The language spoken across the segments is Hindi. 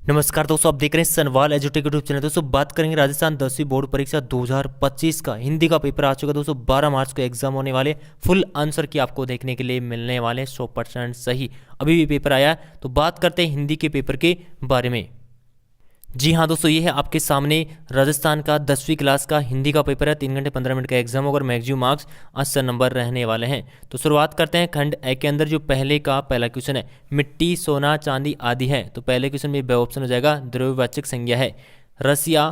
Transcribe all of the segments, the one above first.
नमस्कार दोस्तों, आप देख रहे हैं सनवाल एजुटेक यूट्यूब चैनल। दोस्तों बात करेंगे राजस्थान 10वीं बोर्ड परीक्षा 2025 का हिंदी का पेपर आ चुका है। दोस्तों 12 मार्च को एग्जाम होने वाले, फुल आंसर की आपको देखने के लिए मिलने वाले 100% सही अभी भी पेपर आया है। तो बात करते हैं हिंदी के पेपर के बारे में। जी हाँ दोस्तों, ये है आपके सामने राजस्थान का 10वीं क्लास का हिंदी का पेपर है। 3 घंटे 15 मिनट का एग्जाम होगा और मैक्सिमम मार्क्स 80 नंबर रहने वाले हैं। तो शुरुआत करते हैं खंड ए के अंदर। जो पहला क्वेश्चन है, मिट्टी सोना चांदी आदि है। तो पहले क्वेश्चन में ब ऑप्शन हो जाएगा, द्रव्यवाचक संज्ञा है। रसिया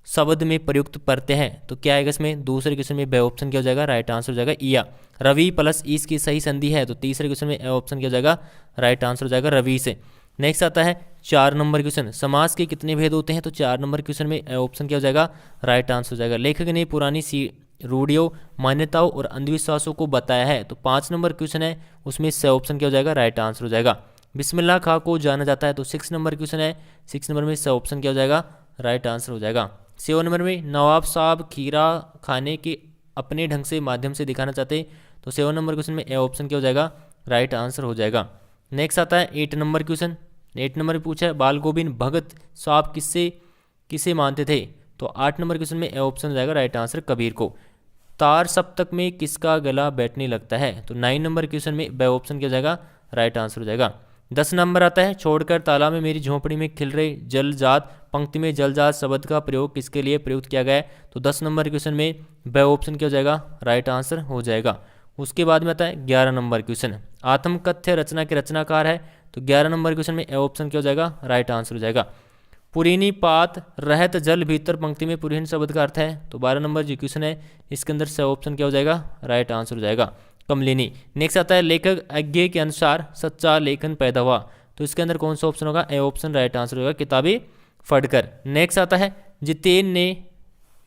शब्द में प्रयुक्त प्रत्यय है। तो क्या आएगा इसमें? दूसरे क्वेश्चन में ब ऑप्शन क्या हो जाएगा? राइट आंसर हो जाएगा ईया। रवि प्लस ईस की सही संधि है। तो तीसरे क्वेश्चन में ए ऑप्शन क्या हो जाएगा? राइट आंसर हो जाएगा रवि से। नेक्स्ट आता है 4 नंबर क्वेश्चन, समास के कितने भेद होते हैं? तो 4 नंबर क्वेश्चन में ऑप्शन क्या हो जाएगा? राइट आंसर हो जाएगा। लेखक ने पुरानी सी रूढ़ियों, मान्यताओं और अंधविश्वासों को बताया है। तो 5 नंबर क्वेश्चन है, उसमें से ऑप्शन क्या हो जाएगा? राइट आंसर हो जाएगा। बिस्मिल्लाह खां को जाना जाता है। तो 6 नंबर क्वेश्चन है, 6 नंबर में से ऑप्शन क्या हो जाएगा? राइट आंसर हो जाएगा। 7 नंबर में नवाब साहब खीरा खाने के अपने ढंग से माध्यम से दिखाना चाहते। तो 7 नंबर क्वेश्चन में ए ऑप्शन क्या हो जाएगा? राइट आंसर हो जाएगा। नेक्स्ट आता है 8 नंबर क्वेश्चन। 8 नंबर में पूछा है, बाल गोविंद भगत साहब किसे मानते थे? तो 8 नंबर क्वेश्चन में ए ऑप्शन हो जाएगा राइट आंसर कबीर को। तार सप्तक में किसका गला बैठने लगता है? तो 9 नंबर क्वेश्चन में बे ऑप्शन क्या हो जाएगा? राइट आंसर हो जाएगा। 10 नंबर आता है, छोड़कर ताला में मेरी झोंपड़ी में खिल रहे जलजात। पंक्ति में जलजात शब्द का प्रयोग किसके लिए प्रयुक्त किया गया है? तो 10 नंबर क्वेश्चन में बे ऑप्शन क्या हो जाएगा? राइट आंसर हो जाएगा। उसके बाद में आता है 11 नंबर क्वेश्चन, आत्मकथ्य रचना के रचनाकार है। तो 11 नंबर क्वेश्चन में ए ऑप्शन क्या हो जाएगा? राइट आंसर हो जाएगा। पुरीनी पात रहत जल भीतर, पंक्ति में पुरीन शब्द का अर्थ है। तो 12 नंबर जो क्वेश्चन है, इसके अंदर से ऑप्शन क्या हो जाएगा? राइट आंसर हो जाएगा कमलिनी। नेक्स्ट आता है, लेखक अज्ञे के अनुसार सच्चा लेखन पैदा हुआ। तो इसके अंदर कौन सा ऑप्शन होगा? ए ऑप्शन राइट आंसर होगा, किताबें पढ़कर। नेक्स्ट आता है, जितेन ने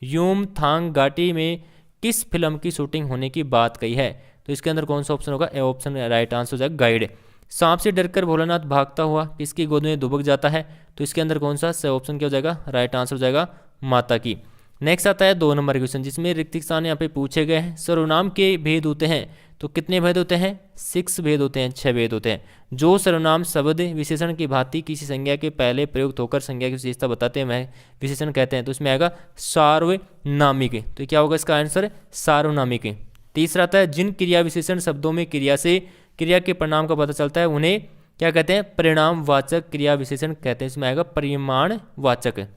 यूम थांग घाटी में किस फिल्म की शूटिंग होने की बात कही है? तो इसके अंदर कौन सा ऑप्शन होगा? ए ऑप्शन राइट आंसर हो जाएगा गाइड। सांप से डरकर भोलानाथ भागता हुआ किसकी गोद में दुबक जाता है? तो इसके अंदर कौन सा ऑप्शन क्या हो जाएगा? राइट आंसर हो जाएगा माता की। नेक्स्ट आता है 2 नंबर क्वेश्चन, जिसमें रिक्तिक स्थान यहाँ पे पूछे गए हैं। सर्वनाम के भेद होते हैं। तो कितने भेद होते हैं? 6 भेद होते हैं, 6 भेद होते हैं। जो सर्वनाम शब्द विशेषण की भांति किसी संज्ञा के पहले प्रयुक्त होकर संज्ञा की विशेषता बताते हैं, वह विशेषण कहते हैं। तो इसमें आएगा सार्वनामिक। तो क्या होगा इसका आंसर? सार्वनामिक। तीसरा आता है, जिन क्रिया विशेषण शब्दों में क्रिया के परिणाम का पता चलता है, उन्हें क्या कहते हैं? परिणामवाचक क्रिया विशेषण कहते हैं। इसमें आएगा परिमाणवाचक।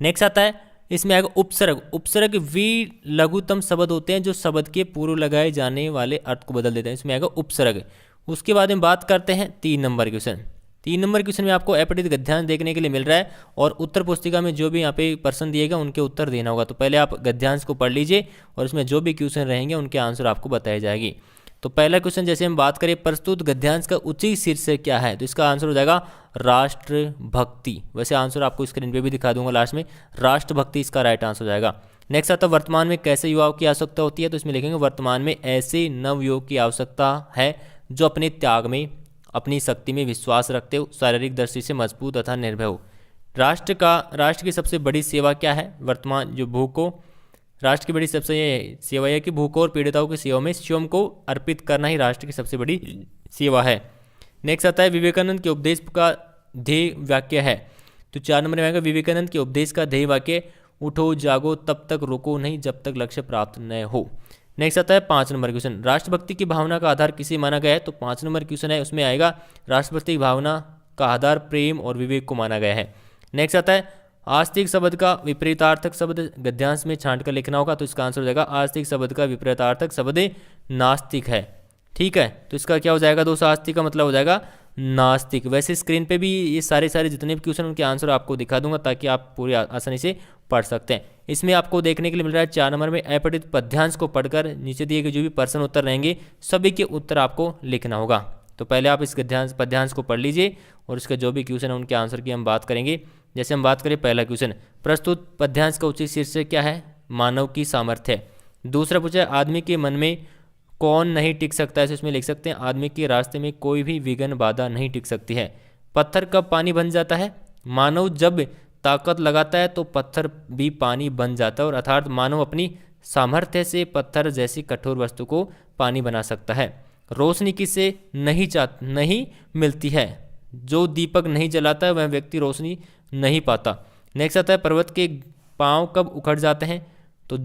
नेक्स्ट आता है, इसमें आएगा उपसर्ग। उपसर्ग वी लघुतम शब्द होते हैं जो शब्द के पूर्व लगाए जाने वाले अर्थ को बदल देते हैं। इसमें आएगा उपसर्ग। उसके बाद में बात करते हैं 3 नंबर क्वेश्चन। 3 नंबर क्वेश्चन में आपको अपठित गद्यांश देखने के लिए मिल रहा है और उत्तर पुस्तिका में जो भी यहाँ पे प्रश्न दिएगा उनके उत्तर देना होगा। तो पहले आप गद्यांश को पढ़ लीजिए और इसमें जो भी क्वेश्चन रहेंगे उनके आंसर आपको बताए जाएगी। तो पहला क्वेश्चन, जैसे हम बात करें, प्रस्तुत गद्यांश का उचित शीर्षक क्या है? तो इसका आंसर हो जाएगा राष्ट्रभक्ति। वैसे आंसर आपको स्क्रीन पे भी दिखा दूंगा लास्ट में, राष्ट्रभक्ति इसका राइट आंसर हो जाएगा। नेक्स्ट आता है, वर्तमान में कैसे युवाओं की आवश्यकता होती है? तो इसमें लिखेंगे, वर्तमान में ऐसे नवयुवक की आवश्यकता है जो अपने त्याग में, अपनी शक्ति में विश्वास रखते हो, शारीरिक दृष्टि से मजबूत तथा निर्भय हो। राष्ट्र की सबसे बड़ी सेवा क्या है? वर्तमान जो भूख को, राष्ट्र की बड़ी सबसे ये सेवा है कि भूखों और पीड़िताओं की सेवा में स्वयं को अर्पित करना ही राष्ट्र की सबसे बड़ी सेवा है। नेक्स्ट आता है, विवेकानंद के उपदेश का ध्येय वाक्य है। तो 4 नंबर में आएगा, विवेकानंद के उपदेश का ध्येय वाक्य, उठो जागो तब तक रुको नहीं जब तक लक्ष्य प्राप्त न हो। नेक्स्ट आता है 5 नंबर क्वेश्चन, राष्ट्रभक्ति की भावना का आधार किसे माना गया है? तो 5 नंबर क्वेश्चन है, उसमें आएगा राष्ट्रभक्ति की भावना का आधार प्रेम और विवेक को माना गया है। नेक्स्ट आता है, आस्तिक शब्द का विपरीतार्थक शब्द गद्यांश में छांट कर लिखना होगा। तो इसका आंसर हो जाएगा, आस्तिक शब्द का विपरीतार्थक शब्द नास्तिक है। ठीक है, तो इसका क्या हो जाएगा दोस्तों? आस्तिक का मतलब हो जाएगा नास्तिक। वैसे स्क्रीन पे भी ये सारे जितने भी क्वेश्चन उनके आंसर आपको दिखा दूंगा ताकि आप पूरी आसानी से पढ़ सकते हैं। इसमें आपको देखने के लिए मिल रहा है 4 नंबर में, अपठित पद्यांश को पढ़कर नीचे दिए गए जो भी प्रश्न उत्तर रहेंगे सभी के उत्तर आपको लिखना होगा। तो पहले आप इस पद्यांश को पढ़ लीजिए और इसका जो भी क्वेश्चन है उनके आंसर की हम बात करेंगे। जैसे हम बात करें, पहला क्वेश्चन, प्रस्तुत पद्यांश का उचित शीर्षक क्या है? मानव की सामर्थ्य। दूसरा पूछा है, आदमी के मन में कौन नहीं टिक सकता है? इसमें लिख सकते हैं, आदमी के रास्ते में कोई भी विघ्न बाधा नहीं टिक सकती है। पत्थर कब पानी बन जाता है? मानव जब ताकत लगाता है तो पत्थर भी पानी बन जाता है, और अर्थात मानव अपनी सामर्थ्य से पत्थर जैसी कठोर वस्तु को पानी बना सकता है। रोशनी किससे नहीं मिलती है? जो दीपक नहीं जलाता वह व्यक्ति रोशनी नहीं पाता। नेक्स्ट आता है पर्वत के पांव कब उखड़ जाते हैं? तो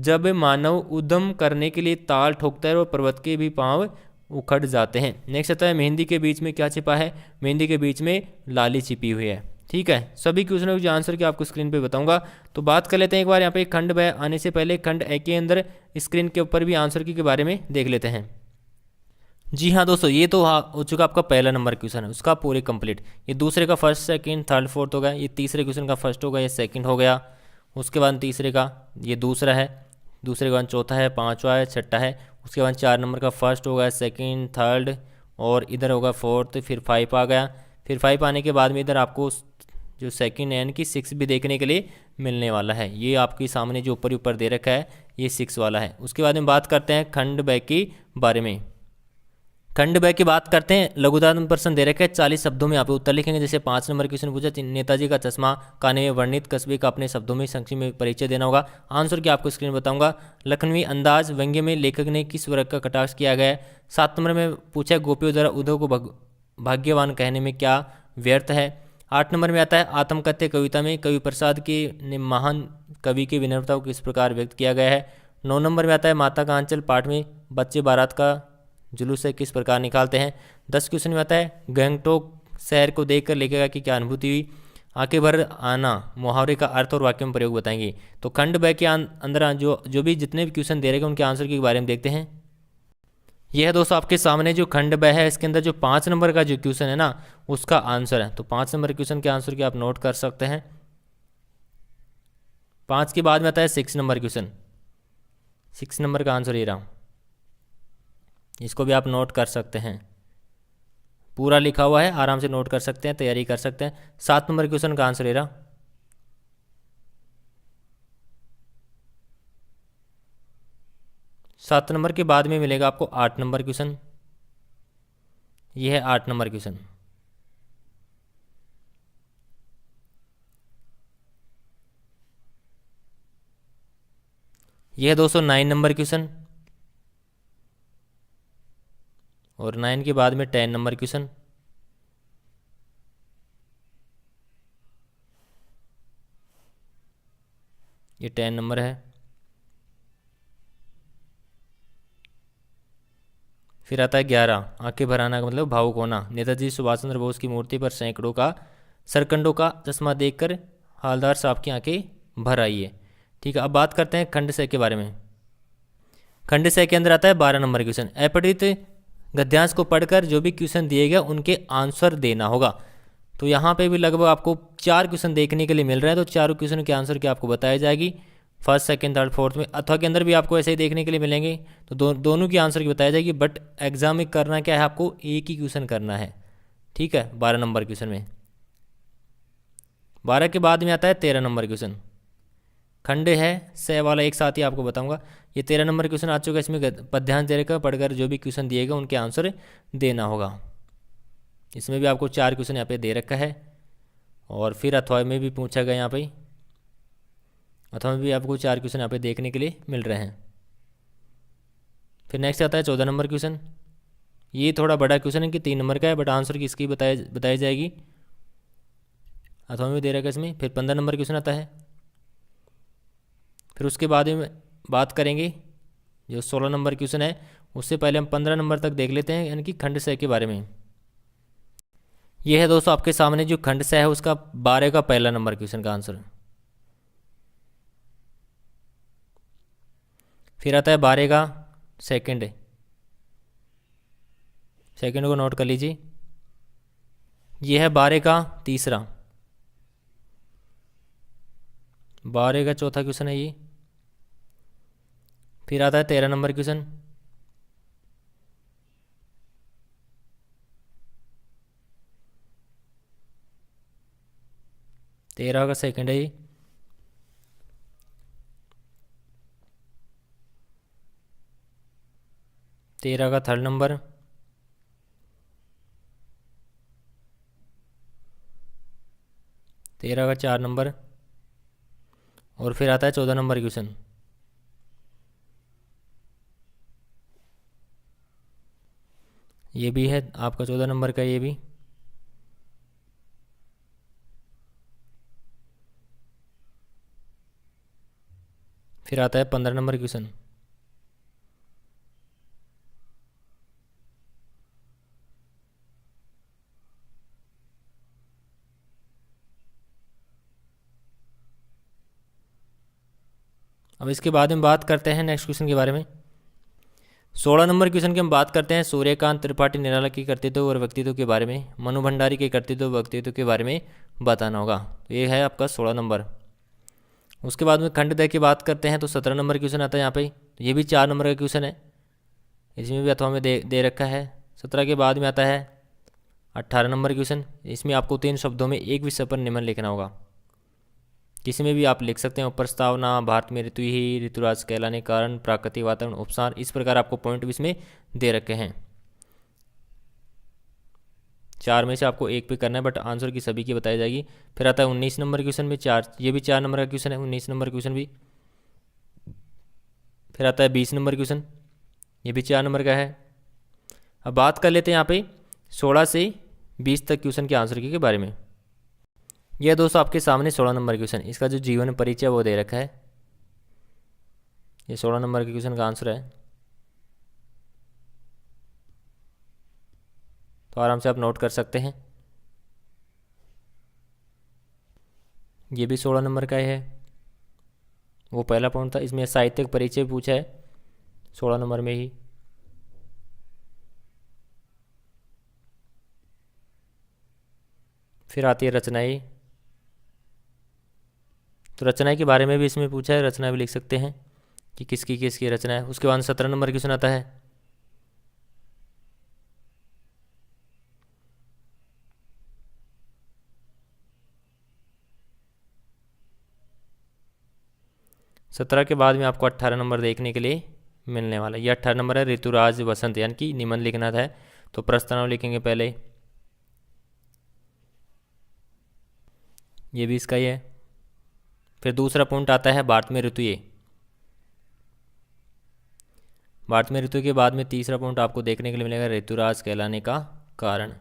जब मानव उद्यम करने के लिए ताल ठोकता है और पर्वत के भी पांव उखड़ जाते हैं। नेक्स्ट आता है मेहंदी के बीच में क्या छिपा है? मेहंदी के बीच में लाली छिपी हुई है। ठीक है, सभी क्वेश्चनों के आंसर की आपको स्क्रीन पे बताऊंगा। तो बात कर लेते हैं एक बार यहाँ पे खंड ब आने से पहले खंड ए के अंदर स्क्रीन के ऊपर भी आंसर की के बारे में देख लेते हैं। जी हाँ दोस्तों, ये तो हो चुका आपका पहला नंबर क्वेश्चन है, उसका पूरे कंप्लीट। ये दूसरे का फर्स्ट सेकंड थर्ड फोर्थ हो गया, ये तीसरे क्वेश्चन का फर्स्ट होगा, ये सेकंड हो गया, उसके बाद तीसरे का ये दूसरा है, दूसरे के बाद चौथा है, पांचवा है, छठा है, उसके बाद 4 नंबर का फर्स्ट होगा, सेकंड थर्ड और इधर होगा फोर्थ, फिर 5 आ गया। फिर 5 आने के बाद में इधर आपको जो सेकंड यानी कि 6 भी देखने के लिए मिलने वाला है। ये आपके सामने जो ऊपर दे रखा है ये 6 वाला है। उसके बाद में बात करते हैं खंड ब के बारे में। खंड ब की बात करते हैं, लघुदान प्रश्न दे रखे हैं, 40 शब्दों में आप उत्तर लिखेंगे। जैसे 5 नंबर क्वेश्चन पूछा, नेताजी का चश्मा काने में वर्णित कस्बे का अपने शब्दों में संक्षिप्त में परिचय देना होगा। आंसर की आपको स्क्रीन बताऊंगा। लखनवी अंदाज व्यंग्य में लेखक ने किस वर्ग का कटाक्ष किया गया है? 7 नंबर में पूछा गोपियों द्वारा उद्धव को भाग्यवान कहने में क्या व्यर्थ है? 8 नंबर में आता है आत्मकथ्य कविता में कवि प्रसाद के ने महान कवि की विनम्रता को किस प्रकार व्यक्त किया गया है? 9 नंबर में आता है माता का आंचल पाठ में बच्चे बारात का जुलूस से किस प्रकार निकालते हैं? 10 क्वेश्चन में आता है गंगटोक शहर को देखकर लेखक की क्या अनुभूति हुई? आंखें भर आना मुहावरे का अर्थ और वाक्य में प्रयोग बताएंगे। तो खंड ब के अंदर जो भी जितने भी क्वेश्चन दे रहे हैं उनके आंसर के बारे में देखते हैं। यह है दोस्तों आपके सामने जो खंड ब है, इसके अंदर जो 5 नंबर का जो क्वेश्चन है ना उसका आंसर है। तो 5 नंबर क्वेश्चन के आंसर की आप नोट कर सकते हैं। 5 के बाद में आता है 6 नंबर क्वेश्चन। 6 नंबर का आंसर ये रहा, इसको भी आप नोट कर सकते हैं। पूरा लिखा हुआ है, आराम से नोट कर सकते हैं, तैयारी कर सकते हैं। 7 नंबर क्वेश्चन का आंसर ये रहा। 7 नंबर के बाद में मिलेगा आपको 8 नंबर क्वेश्चन। ये है 8 नंबर क्वेश्चन। यह है दोस्तों 9 नंबर क्वेश्चन और 9 के बाद में 10 नंबर क्वेश्चन। ये 10 नंबर है। फिर आता है 11 आंखें भर आना का मतलब भावुक होना। नेताजी सुभाष चंद्र बोस की मूर्ति पर सैकड़ों का सरकंडों का चश्मा देखकर हालदार साहब की आंखें भर आई है। ठीक है, अब बात करते हैं खंड स के बारे में। खंड स के अंदर आता है 12 नंबर क्वेश्चन। अपठित गद्यांश को पढ़कर जो भी क्वेश्चन दिए गए उनके आंसर देना होगा। तो यहाँ पे भी लगभग आपको 4 क्वेश्चन देखने के लिए मिल रहे हैं, तो चारों क्वेश्चन के आंसर की आपको बताई जाएगी। फर्स्ट सेकंड थर्ड फोर्थ में अथवा के अंदर भी आपको ऐसे ही देखने के लिए मिलेंगे, तो दोनों की आंसर की बताई जाएगी। बट एग्जाम में करना क्या है, आपको एक ही क्वेश्चन करना है। ठीक है, 12 नंबर क्वेश्चन में। 12 के बाद में आता है 13 नंबर क्वेश्चन। खंड है स वाला एक साथ ही आपको बताऊंगा। ये 13 नंबर क्वेश्चन आ चुका है, इसमें पद्यांश दे रखा पढ़कर जो भी क्वेश्चन दिएगा उनके आंसर देना होगा। इसमें भी आपको 4 क्वेश्चन यहाँ पे दे रखा है। और फिर अथवा में भी पूछा गया, यहाँ पे अथवा में भी आपको 4 क्वेश्चन यहाँ पे देखने के लिए मिल रहे हैं। फिर नेक्स्ट आता है 14 नंबर क्वेश्चन। ये थोड़ा बड़ा क्वेश्चन है कि 3 नंबर का है, बट आंसर किसकी बताई जाएगी, अथवा में दे रखा है इसमें। फिर 15 नंबर क्वेश्चन आता है। फिर उसके बाद में बात करेंगे जो 16 नंबर क्वेश्चन है, उससे पहले हम 15 नंबर तक देख लेते हैं, यानी कि खंड स के बारे में। यह है दोस्तों आपके सामने जो खंड स है उसका 12 का पहला नंबर क्वेश्चन का आंसर। फिर आता है 12 का सेकंड। सेकंड को नोट कर लीजिए। यह है 12 का तीसरा। 12 का चौथा क्वेश्चन है ये। फिर आता है 13 नंबर क्वेश्चन। तेरह का सेकंड है ये। तेरह का थर्ड नंबर। तेरह का 4 नंबर। और फिर आता है 14 नंबर क्वेश्चन। ये भी है आपका 14 नंबर का ये भी। फिर आता है 15 नंबर क्वेश्चन। अब इसके बाद में बात करते हैं नेक्स्ट क्वेश्चन के बारे में। 16 नंबर क्वेश्चन की हम बात करते हैं सूर्यकांत त्रिपाठी निराला के कर्तृत्व और व्यक्तित्व के बारे में, मनु भंडारी के कर्तृत्व और व्यक्तित्व के बारे में बताना होगा। तो ये है आपका 16 नंबर। उसके बाद में खंड 2 की बात करते हैं तो 17 नंबर क्वेश्चन आता है यहाँ पे। तो ये भी 4 नंबर का क्वेश्चन है, इसमें भी अथवा में दे रखा है। 17 के बाद में आता है 18 नंबर क्वेश्चन। इसमें आपको 3 शब्दों में एक विषय पर निबंध लिखना होगा, किसी में भी आप लिख सकते हैं। प्रस्तावना, भारत में ऋतु ही, ऋतुराज कहलाने कारण, प्राकृतिक वातावरण, उपसार, इस प्रकार आपको पॉइंट भी इसमें दे रखे हैं। 4 में से आपको एक पे करना है, बट आंसर की सभी की बताई जाएगी। फिर आता है 19 नंबर क्वेश्चन में 4, ये भी 4 नंबर का क्वेश्चन है, 19 नंबर क्वेश्चन भी। फिर आता है 20 नंबर क्वेश्चन, ये भी 4 नंबर का है। अब बात कर लेते हैं यहाँ पे 16 से 20 तक क्वेश्चन के आंसर के बारे में। यह दोस्तों आपके सामने 16 नंबर क्वेश्चन, इसका जो जीवन परिचय वो दे रखा है। ये 16 नंबर के क्वेश्चन का आंसर है, तो आराम से आप नोट कर सकते हैं। ये भी 16 नंबर का ही है, वो पहला पॉइंट था। इसमें साहित्यिक परिचय पूछा है 16 नंबर में ही। फिर आती है रचनाएं, तो रचना के बारे में भी इसमें पूछा है, रचना भी लिख सकते हैं कि किसकी किसकी रचना है। उसके बाद 17 नंबर क्वेश्चन आता है। सत्रह के बाद में आपको 18 नंबर देखने के लिए मिलने वाला है। ये 18 नंबर है ऋतुराज वसंत, यानी कि निबंध लिखना था, तो प्रस्तावना लिखेंगे पहले। ये भी इसका ही है। फिर दूसरा पॉइंट आता है भारत में ऋतु। ये भारत में ऋतु के बाद में तीसरा पॉइंट आपको देखने के लिए मिलेगा ऋतुराज कहलाने का कारण।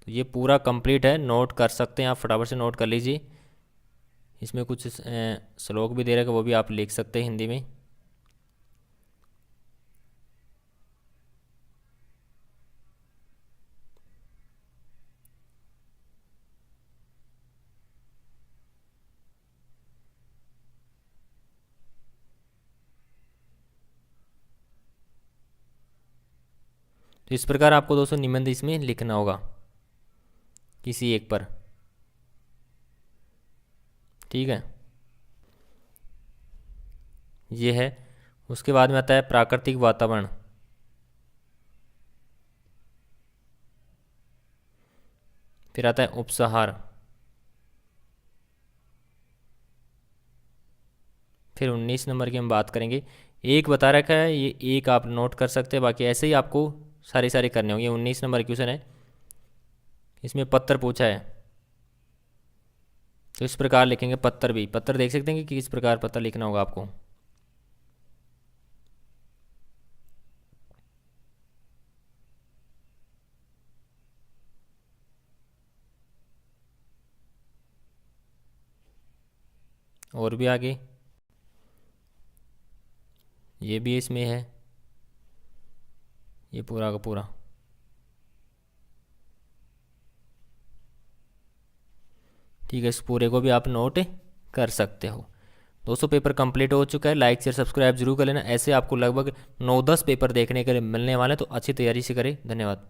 तो ये पूरा कंप्लीट है, नोट कर सकते हैं आप, फटाफट से नोट कर लीजिए। इसमें कुछ श्लोक भी दे रखा है, वो भी आप लिख सकते हैं हिंदी में। तो इस प्रकार आपको दोस्तों निबंध इसमें लिखना होगा किसी एक पर, ठीक है। ये है। उसके बाद में आता है प्राकृतिक वातावरण। फिर आता है उपसहार। फिर 19 नंबर की हम बात करेंगे। एक बता रखा है, ये एक आप नोट कर सकते हैं, बाकी ऐसे ही आपको सारे करने होंगे। 19 नंबर क्वेश्चन है, इसमें पत्थर पूछा है, तो इस प्रकार लिखेंगे। पत्थर भी, पत्थर देख सकते हैं कि किस प्रकार पत्थर लिखना होगा आपको। और भी आगे ये भी इसमें है, ये पूरा का पूरा। ठीक है, इस पूरे को भी आप नोट कर सकते हो। दोस्तों पेपर कंप्लीट हो चुका है, लाइक शेयर सब्सक्राइब जरूर कर लेना। ऐसे आपको लगभग 9-10 पेपर देखने के लिए मिलने वाले हैं, तो अच्छी तैयारी से करें। धन्यवाद।